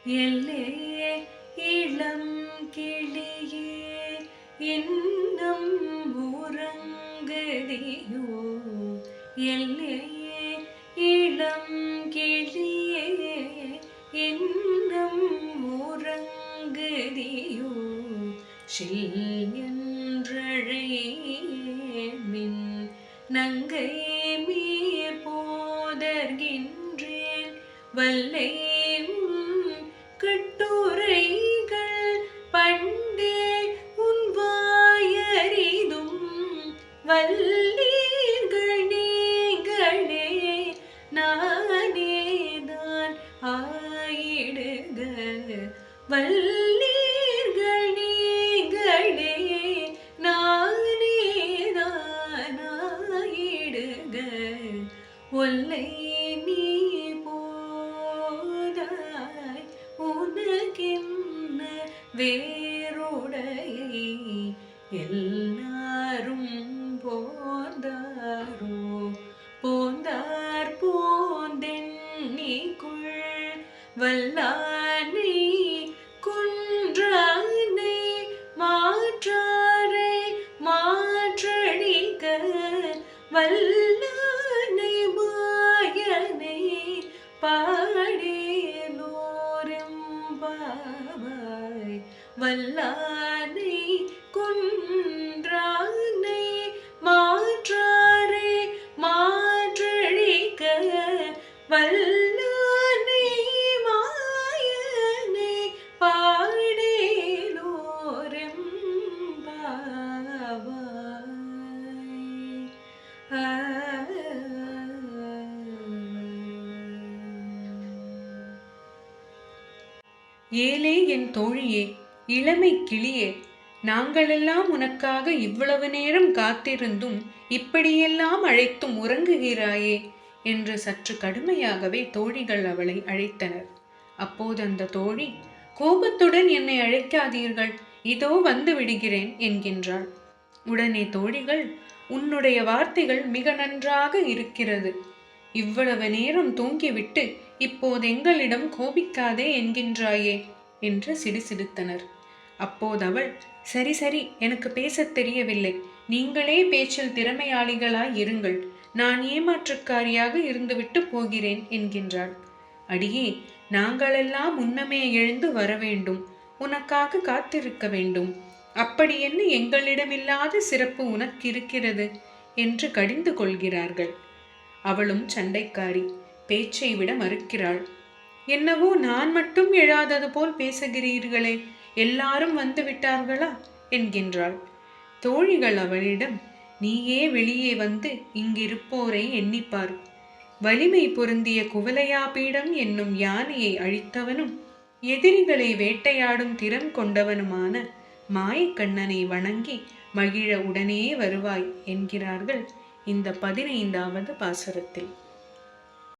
எல்லையே இளம் கிளியே இன்னம் உறங்குதியோ, எல்லையே இளம் கிளியே இன்னம் உறங்குதியோ, ஷில் என்றழையேன் நங்கை மீர் போதர்கின்றேன் வல்லை கட்டுரைகள் பண்டே உன் வாயறிதும் வல்லீர்கள் நீங்களே நானேதான் ஆயிடுக, வல்லீர்கள் நீங்களே நானேதான் ஆயிடுக, ஒல்லை நீ போதாய் உனக்கென்ன வேறுடையை, எல்லாரும் போந்தாரோ போந்தார் போந்தெண்ணிக்குள் வல்லானை குன்றானை மாற்றாரை மாற்றடிக்க, வல்லானை மாயனை பாடேலோரெம்பாவாய், வல்லானை குன்றானை மாற்றாரை மாற்றடிக்க, வல்லானை மாயனை பாடேலோரெம்பாவாய். ஏலே என் தோழியே, இளமை கிளியே, நாங்களெல்லாம் உனக்காக இவ்வளவு நேரம் காத்திருந்தும் இப்படியெல்லாம் அழைத்தும் உறங்குகிறாயே என்று சற்று கடுமையாகவே தோழிகள் அவளை அழைத்தனர். அப்போது அந்த தோழி, கோபத்துடன் என்னை அழைக்காதீர்கள், இதோ வந்து விடுகிறேன் என்கின்றாள். உடனே தோழிகள், உன்னுடைய வார்த்தைகள் மிக நன்றாக இருக்கிறது. இவ்வளவு நேரம் தூங்கிவிட்டு இப்போது எங்களிடம் கோபிக்காதே என்கின்றாயே என்று சிடுசிடுத்தனர். அப்போதவள், சரி சரி, எனக்கு பேசத் தெரியவில்லை, நீங்களே பேச்சில் திறமையாளிகளாய் இருங்கள், நான் ஏமாற்றுக்காரியாக இருந்துவிட்டு போகிறேன் என்கின்றாள். அடியே, நாங்களெல்லாம் முன்னமே எழுந்து வர வேண்டும், உனக்காக காத்திருக்க வேண்டும், அப்படி என்ன எங்களிடமில்லாத சிறப்பு உனக்கு இருக்கிறது என்று கடிந்து கொள்கிறார்கள். அவளும் சண்டைக்காரி, பேச்சை விட மறுக்கிறாள். என்னவோ நான் மட்டும் எழாதது போல் பேசுகிறீர்களே, எல்லாரும் வந்து விட்டார்களா என்கின்றாள். தோழிகள் அவளிடம், நீயே வெளியே வந்து இங்கிருப்போரை எண்ணிப்பார், வலிமை பொருந்திய குவலையாபீடம் என்னும் யானையை அழித்தவனும் எதிரிகளை வேட்டையாடும் திறம் கொண்டவனுமான மாயக்கண்ணனை வணங்கி மகிழ உடனே வருவாய் என்கிறார்கள் இந்த 15வது பாசுரத்தில்.